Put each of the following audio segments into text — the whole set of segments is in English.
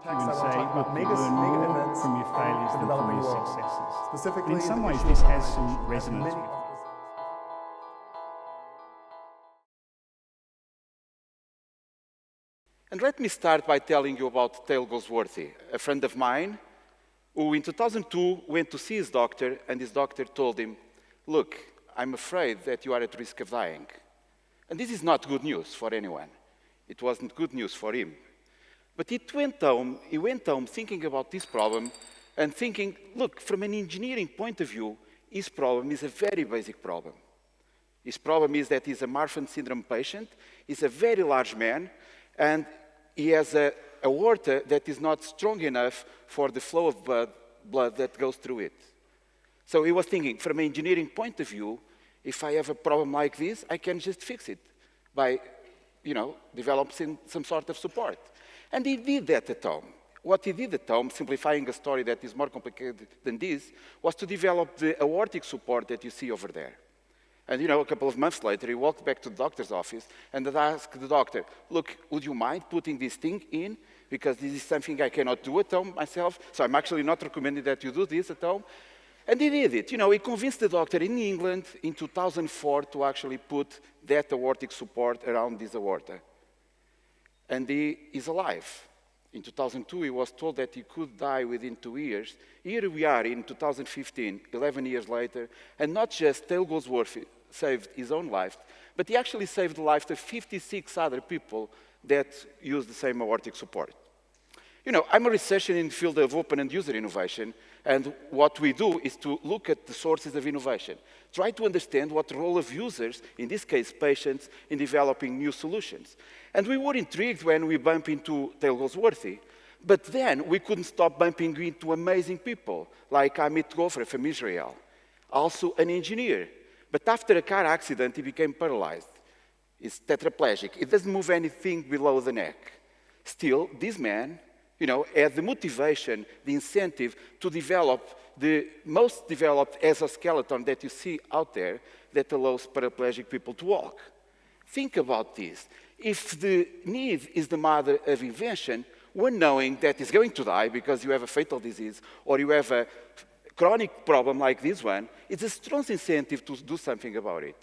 You can say, look, you learn more from your failures than from your successes. Specifically, In some ways, the this issue of has some colonization. resonance with And let me start by telling you about Dale Goldsworthy, a friend of mine who in 2002 went to see his doctor, and his doctor told him, look, I'm afraid that you are at risk of dying. And this is not good news for anyone. It wasn't good news for him. But he went home thinking about this problem and thinking, look, from an engineering point of view, his problem is a very basic problem. His problem is that he's a Marfan syndrome patient, he's a very large man, and he has an aorta that is not strong enough for the flow of blood that goes through it. So he was thinking, from an engineering point of view, if I have a problem like this, I can just fix it by, developing some sort of support. And he did that at home. What he did at home, simplifying a story that is more complicated than this, was to develop the aortic support that you see over there. And a couple of months later, he walked back to the doctor's office and asked the doctor, look, would you mind putting this thing in? Because this is something I cannot do at home myself, so I'm actually not recommending that you do this at home. And he did it. He convinced the doctor in England in 2004 to actually put that aortic support around this aorta. And he is alive. In 2002, he was told that he could die within 2 years. Here we are in 2015, 11 years later, and not just Dale Goldsworthy saved his own life, but he actually saved the lives of 56 other people that use the same aortic support. I'm a researcher in the field of open and user innovation, and what we do is to look at the sources of innovation, try to understand what the role of users, in this case patients, in developing new solutions. And we were intrigued when we bumped into Dale Goldsworthy, but then we couldn't stop bumping into amazing people, like Amit Gofra from Israel, also an engineer. But after a car accident, he became paralyzed. He's tetraplegic. He doesn't move anything below the neck. Still, this man, had the motivation, the incentive to develop the most developed exoskeleton that you see out there that allows paraplegic people to walk. Think about this. If the need is the mother of invention, when knowing that he's going to die because you have a fatal disease or you have a chronic problem like this one, it's a strong incentive to do something about it.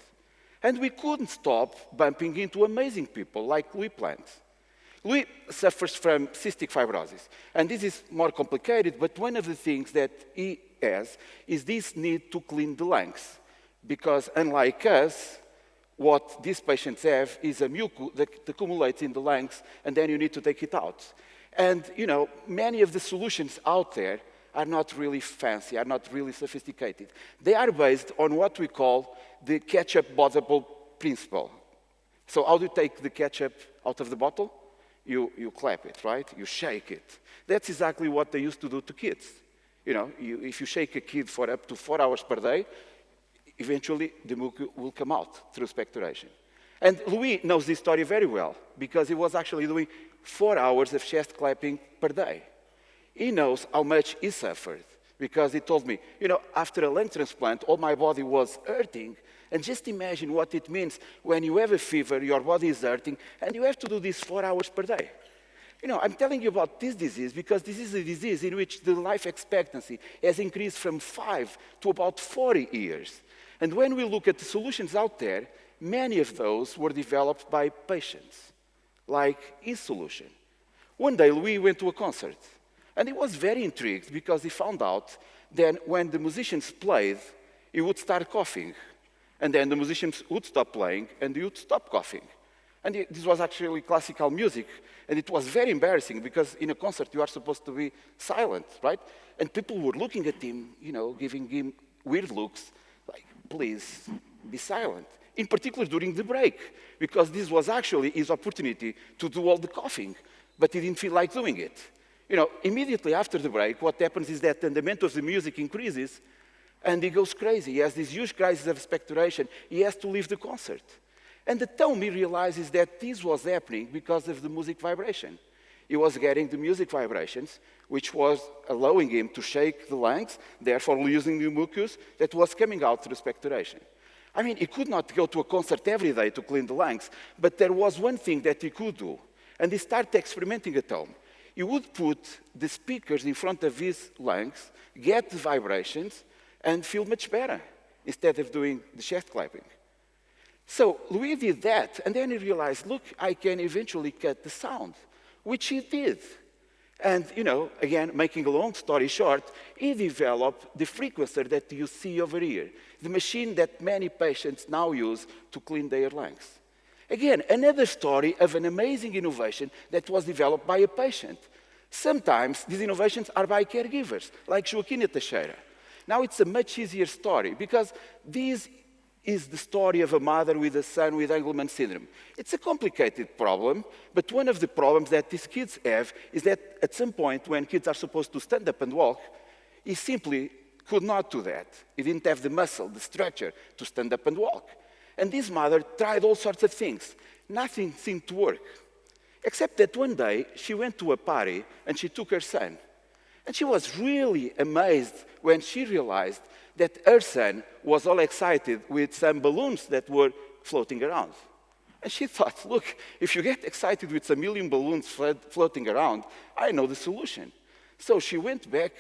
And we couldn't stop bumping into amazing people like Louis Plant. Louis suffers from cystic fibrosis, and this is more complicated, but one of the things that he has is this need to clean the lungs, because unlike us, what these patients have is a mucus that accumulates in the lungs, and then you need to take it out. And, many of the solutions out there are not really fancy, are not really sophisticated. They are based on what we call the ketchup bottle principle. So how do you take the ketchup out of the bottle? You clap it, right? You shake it. That's exactly what they used to do to kids. If you shake a kid for up to 4 hours per day, eventually the mucus will come out through expectoration. And Louis knows this story very well because he was actually doing 4 hours of chest clapping per day. He knows how much he suffered because he told me, after a lung transplant, all my body was hurting. And just imagine what it means when you have a fever, your body is hurting, and you have to do this 4 hours per day. I'm telling you about this disease because this is a disease in which the life expectancy has increased from 5 to about 40 years. And when we look at the solutions out there, many of those were developed by patients, like his solution. One day, Louis went to a concert, and he was very intrigued because he found out that when the musicians played, he would start coughing. And then the musicians would stop playing, and he would stop coughing. And this was actually classical music, and it was very embarrassing because in a concert you are supposed to be silent, right? And people were looking at him, giving him weird looks, like, please, be silent. In particular during the break, because this was actually his opportunity to do all the coughing, but he didn't feel like doing it. Immediately after the break, what happens is that the amount of the music increases, and he goes crazy. He has this huge crisis of expectoration. He has to leave the concert. And at home, he realizes that this was happening because of the music vibration. He was getting the music vibrations, which was allowing him to shake the lungs, therefore losing the mucus that was coming out through expectoration. He could not go to a concert every day to clean the lungs, but there was one thing that he could do, and he started experimenting at home. He he would put the speakers in front of his lungs, get the vibrations, and feel much better instead of doing the chest clapping. So Louis did that, and then he realized, look, I can eventually cut the sound, which he did. And, again, making a long story short, he developed the frequencer that you see over here, the machine that many patients now use to clean their lungs. Again, another story of an amazing innovation that was developed by a patient. Sometimes these innovations are by caregivers, like Joaquina Teixeira. Now it's a much easier story because this is the story of a mother with a son with Angelman syndrome. It's a complicated problem, but one of the problems that these kids have is that at some point when kids are supposed to stand up and walk, he simply could not do that. He didn't have the muscle, the structure to stand up and walk. And this mother tried all sorts of things. Nothing seemed to work. Except that one day, she went to a party and she took her son. And she was really amazed when she realized that her son was all excited with some balloons that were floating around. And she thought, look, if you get excited with a million balloons floating around, I know the solution. So she went back,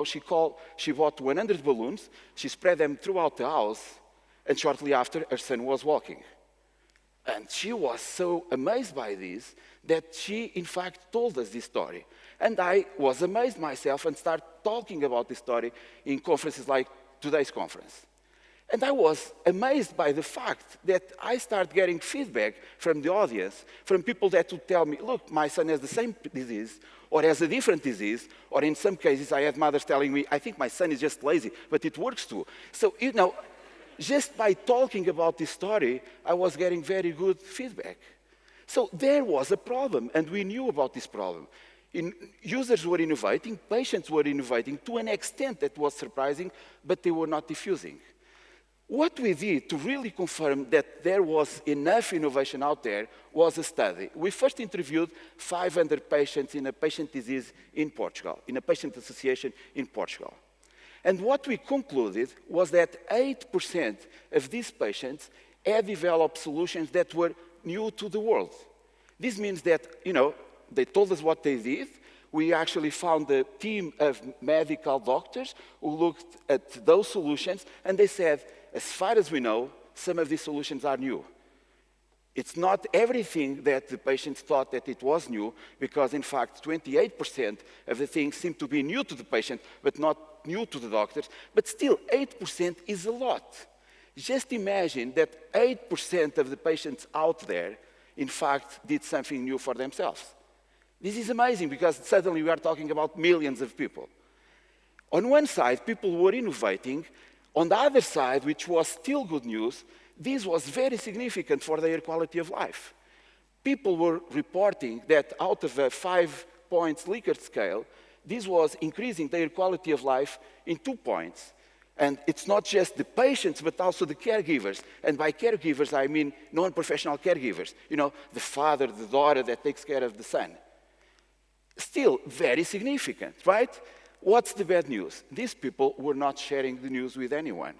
she bought 100 balloons, she spread them throughout the house, and shortly after, her son was walking. And she was so amazed by this that she, in fact, told us this story. And I was amazed myself and started talking about this story in conferences like today's conference. And I was amazed by the fact that I started getting feedback from the audience, from people that would tell me, look, my son has the same disease, or has a different disease, or in some cases I had mothers telling me, I think my son is just lazy, but it works too. So, just by talking about this story, I was getting very good feedback. So there was a problem, and we knew about this problem. Users were innovating, patients were innovating to an extent that was surprising, but they were not diffusing. What we did to really confirm that there was enough innovation out there was a study. We first interviewed 500 patients in a patient disease in Portugal, in a patient association in Portugal. And what we concluded was that 8% of these patients had developed solutions that were new to the world. This means that, they told us what they did. We actually found a team of medical doctors who looked at those solutions, and they said, as far as we know, some of these solutions are new. It's not everything that the patients thought that it was new, because in fact, 28% of the things seem to be new to the patient, but not new to the doctors. But still, 8% is a lot. Just imagine that 8% of the patients out there, in fact, did something new for themselves. This is amazing, because suddenly we are talking about millions of people. On one side, people were innovating. On the other side, which was still good news, this was very significant for their quality of life. People were reporting that out of a 5-point Likert scale, this was increasing their quality of life in 2 points. And it's not just the patients, but also the caregivers. And by caregivers, I mean non-professional caregivers. The father, the daughter that takes care of the son. Still very significant, right? What's the bad news? These people were not sharing the news with anyone.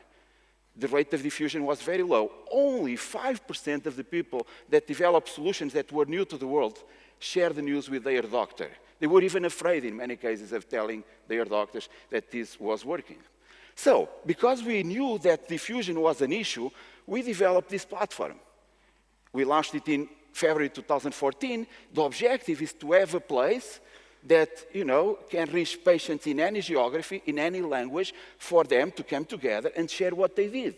The rate of diffusion was very low. Only 5% of the people that developed solutions that were new to the world shared the news with their doctor. They were even afraid, in many cases, of telling their doctors that this was working. So, because we knew that diffusion was an issue, we developed this platform. We launched it in February 2014. The objective is to have a place that, can reach patients in any geography, in any language, for them to come together and share what they did.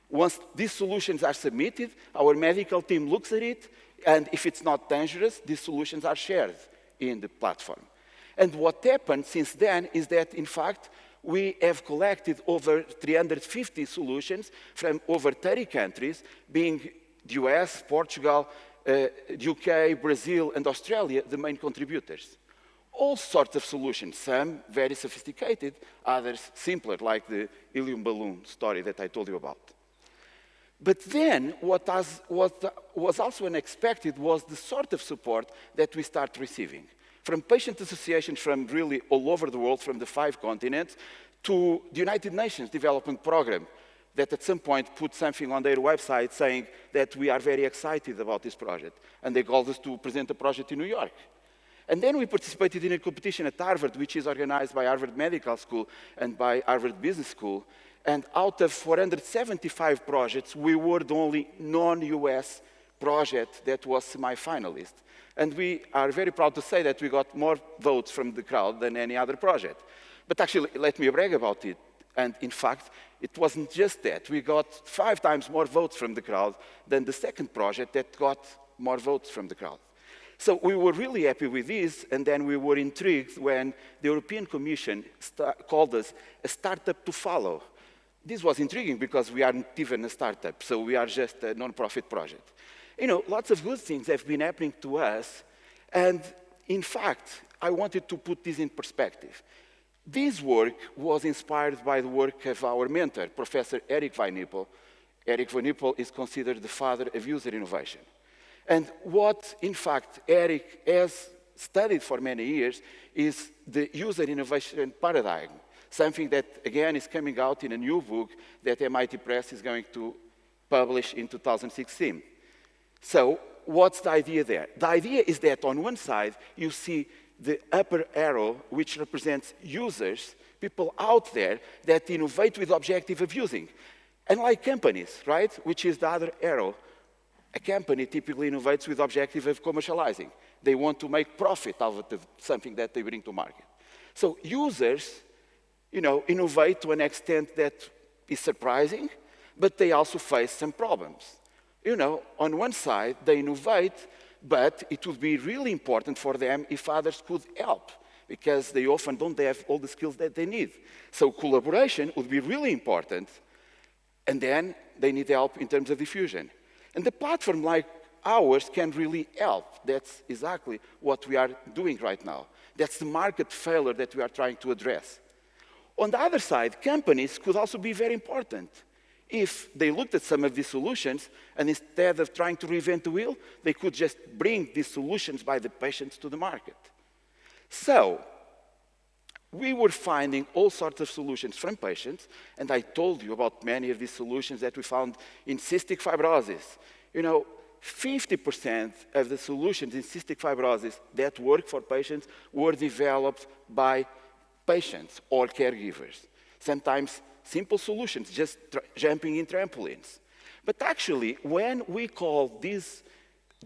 Once these solutions are submitted, our medical team looks at it, and if it's not dangerous, these solutions are shared in the platform. And what happened since then is that, in fact, we have collected over 350 solutions from over 30 countries, being the US, Portugal, UK, Brazil, and Australia, the main contributors. All sorts of solutions, some very sophisticated, others simpler, like the helium balloon story that I told you about. But then, what was also unexpected was the sort of support that we start receiving. From patient associations from really all over the world, from the 5 continents, to the United Nations Development Program, that at some point put something on their website saying that we are very excited about this project. And they called us to present a project in New York. And then we participated in a competition at Harvard, which is organized by Harvard Medical School and by Harvard Business School. And out of 475 projects, we were the only non-US project that was semi-finalist. And we are very proud to say that we got more votes from the crowd than any other project. But actually, let me brag about it. And in fact, it wasn't just that. We got 5 times more votes from the crowd than the second project that got more votes from the crowd. So we were really happy with this, and then we were intrigued when the European Commission called us a startup to follow. This was intriguing because we aren't even a startup, so we are just a non-profit project. You know, lots of good things have been happening to us, and in fact, I wanted to put this in perspective. This work was inspired by the work of our mentor, Professor Eric van Nippel. Eric van Nippel is considered the father of user innovation. And what, in fact, Eric has studied for many years is the user innovation paradigm, something that, again, is coming out in a new book that MIT Press is going to publish in 2016. So what's the idea there? The idea is that on one side, you see the upper arrow, which represents users, people out there that innovate with the objective of using. And like companies, right, which is the other arrow. A company typically innovates with the objective of commercializing. They want to make profit out of something that they bring to market. So users, you know, innovate to an extent that is surprising, but they also face some problems. You know, on one side, they innovate, but it would be really important for them if others could help, because they often don't have all the skills that they need. So collaboration would be really important, and then they need help in terms of diffusion. And the platform like ours can really help. That's exactly what we are doing right now. That's the market failure that we are trying to address. On the other side, companies could also be very important. If they looked at some of these solutions, and instead of trying to reinvent the wheel, they could just bring these solutions by the patients to the market. So we were finding all sorts of solutions from patients, and I told you about many of these solutions that we found in cystic fibrosis. You know, 50% of the solutions in cystic fibrosis that work for patients were developed by patients or caregivers. Sometimes simple solutions, just jumping in trampolines. But actually, when we called this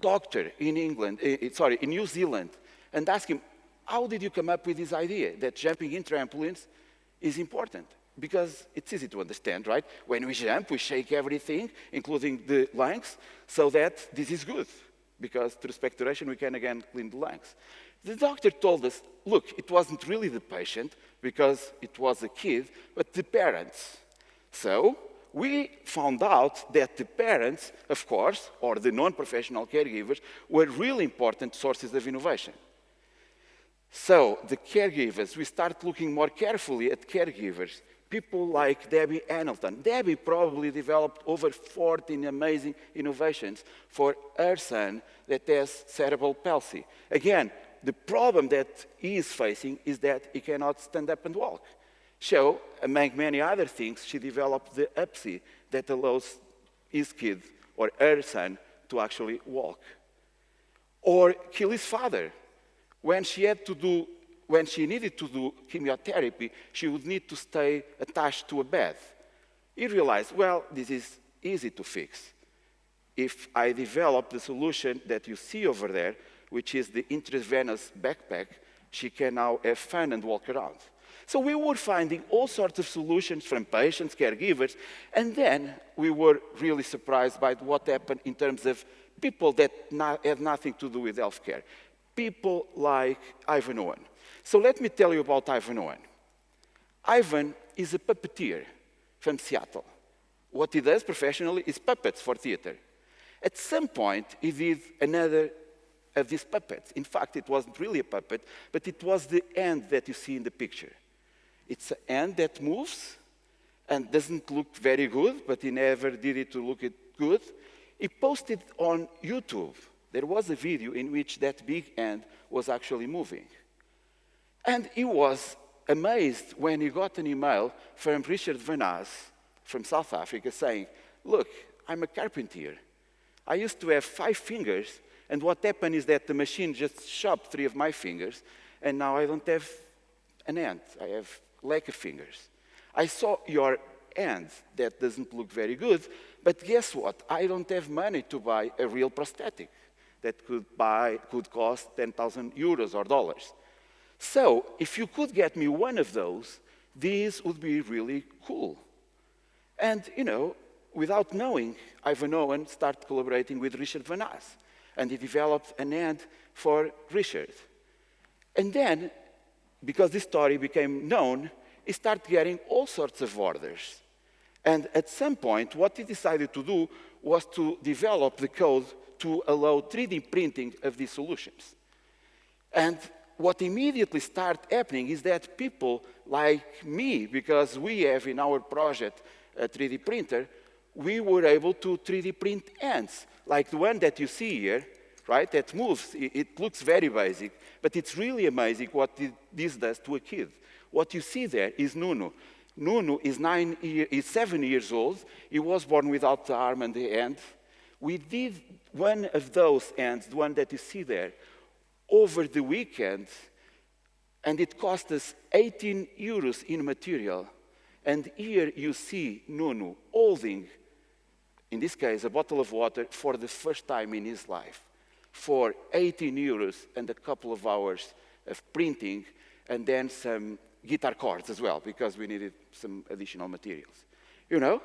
doctor in in New Zealand, and asked him, how did you come up with this idea that jumping in trampolines is important? Because it's easy to understand, right? When we jump, we shake everything, including the lungs, so that this is good. Because through expectoration, we can again clean the lungs. The doctor told us, look, it wasn't really the patient, because it was a kid, but the parents. So we found out that the parents, of course, or the non-professional caregivers, were really important sources of innovation. So the caregivers, we start looking more carefully at caregivers. People like Debbie Hamilton. Debbie probably developed over 14 amazing innovations for her son that has cerebral palsy. Again, the problem that he is facing is that he cannot stand up and walk. So, among many other things, she developed the UPSI that allows his kid or her son to actually walk. Or Kelly's father. When she needed to do chemotherapy, she would need to stay attached to a bed. He realized, well, this is easy to fix. If I develop the solution that you see over there, which is the intravenous backpack, she can now have fun and walk around. So we were finding all sorts of solutions from patients, caregivers, and then we were really surprised by what happened in terms of people that had nothing to do with healthcare. People like Ivan Owen. So let me tell you about Ivan Owen. Ivan is a puppeteer from Seattle. What he does professionally is puppets for theater. At some point, he did another of these puppets. In fact, it wasn't really a puppet, but it was the hand that you see in the picture. It's an hand that moves and doesn't look very good, but he never did it to look good. He posted on YouTube. There was a video in which that big hand was actually moving. And he was amazed when he got an email from Richard Van As from South Africa saying, look, I'm a carpenter. I used to have 5 fingers, And what happened is that the machine just chopped 3 of my fingers, and now I don't have an hand. I have lack of fingers. I saw your hand. That doesn't look very good, but guess what? I don't have money to buy a real prosthetic that could cost 10,000 euros or dollars. So if you could get me one of those, this would be really cool. And, you know, without knowing, Ivan Owen started collaborating with Richard Van Ass, and he developed an hand for Richard. And then, because this story became known, he started getting all sorts of orders. And at some point, what he decided to do was to develop the code to allow 3D printing of these solutions. And what immediately started happening is that people like me, because we have in our project a 3D printer, we were able to 3D print hands, like the one that you see here, right, that moves. It looks very basic, but it's really amazing what this does to a kid. What you see there is Nuno. Nuno is 7 years old. He was born without the arm and the hand. We did one of those hands, the one that you see there, over the weekend, and it cost us 18 euros in material. And here you see Nuno holding, in this case, a bottle of water for the first time in his life, for 18 euros and a couple of hours of printing, and then some guitar chords as well, because we needed some additional materials. You know,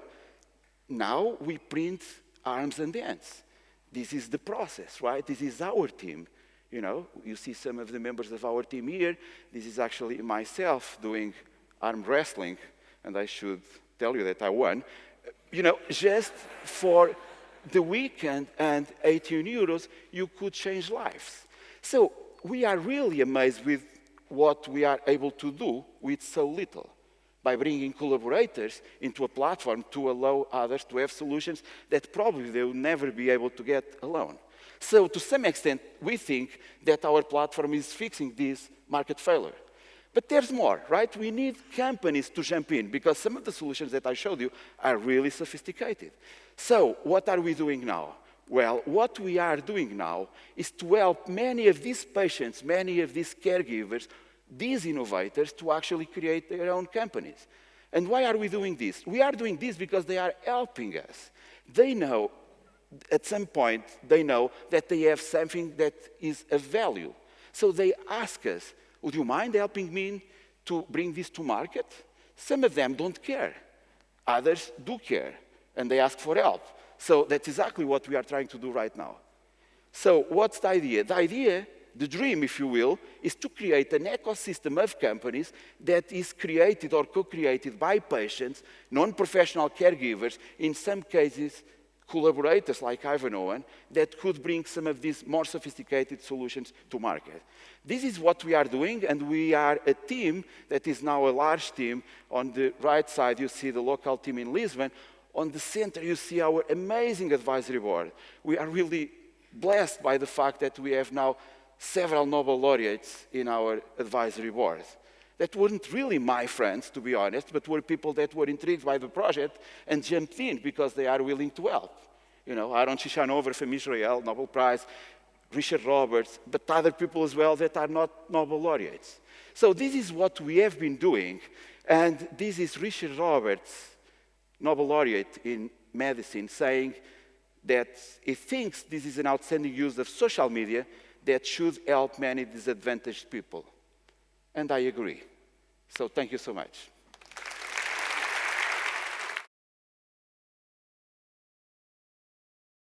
now we print arms and hands. This is the process, right? This is our team. You know, you see some of the members of our team here. This is actually myself doing arm wrestling, and I should tell you that I won. You know, just for the weekend and 18 euros, you could change lives. So we are really amazed with what we are able to do with so little, by bringing collaborators into a platform to allow others to have solutions that probably they will never be able to get alone. So to some extent, we think that our platform is fixing this market failure. But there's more, right? We need companies to jump in, because some of the solutions that I showed you are really sophisticated. So what are we doing now? Well, what we are doing now is to help many of these patients, many of these caregivers, these innovators, to actually create their own companies. And why are we doing this? We are doing this because they are helping us. They know, at some point, they know that they have something that is of value. So they ask us, would you mind helping me to bring this to market? Some of them don't care. Others do care, and they ask for help. So that's exactly what we are trying to do right now. So what's the idea? The idea, the dream, if you will, is to create an ecosystem of companies that is created or co-created by patients, non-professional caregivers, in some cases, collaborators like Ivan Owen, that could bring some of these more sophisticated solutions to market. This is what we are doing, and we are a team that is now a large team. On the right side, you see the local team in Lisbon. On the center, you see our amazing advisory board. We are really blessed by the fact that we have now several Nobel laureates in our advisory board. That weren't really my friends, to be honest, but were people that were intrigued by the project and jumped in because they are willing to help. You know, Aaron Shishanover from Israel, Nobel Prize, Richard Roberts, but other people as well that are not Nobel laureates. So this is what we have been doing, and this is Richard Roberts, Nobel laureate in medicine, saying that he thinks this is an outstanding use of social media that should help many disadvantaged people. And I agree. So thank you so much.